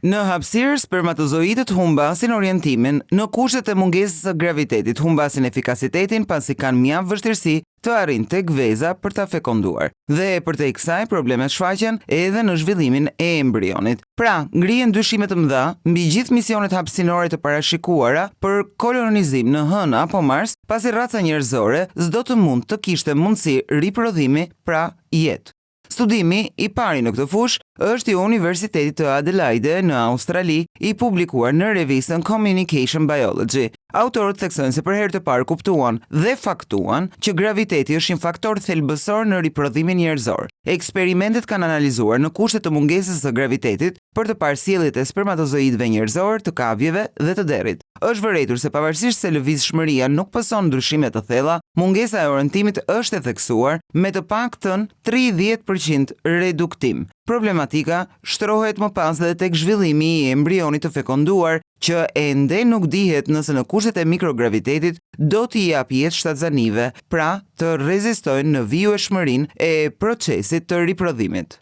Në hapësirë, spermatozoidët humbasin orientimin në kushtet e mungesës së gravitetit, humbasin efikasitetin pasi kanë mjaft vështirësi të arrijnë tek veza për ta fekonduar. Dhe përtej kësaj problemet shfaqen edhe në zhvillimin e embrionit. Pra, ngrihen dyshime të mëdha mbi gjithë misionet hapësinore të parashikuara për kolonizim në Hënë apo Mars, pasi raca njerëzore s'do të mund të kishte mundësi riprodhimi, pra jetë. Studimi i pari në këtë fushë është i Universitetit të Adelaide në Australi, i publikuar në revistën Communication Biology. Autorët theksojnë se për herë të parë kuptuan dhe faktuan që graviteti është një faktor thelbësor në riprodhimin njerëzor. Eksperimentet kanë analizuar në kushtet të mungesës së gravitetit për të parë sjelljet e spermatozoidëve njerëzor, të kavjeve dhe të derrit. Është vërejtur se pavarësisht se lëvizshmëria nuk pëson ndryshime të thella, mungesa e orientimit është e theksuar me të paktën 30% reduktim. Problematika shtrohet më pas dhe tek zhvillimi i embrionit të fekonduar, që ende nuk dihet nëse në kushtet e mikrogravitetit do t'i jap jetë shtatzanive, pra të rezistojnë në vijueshmërinë e procesit të riprodhimit.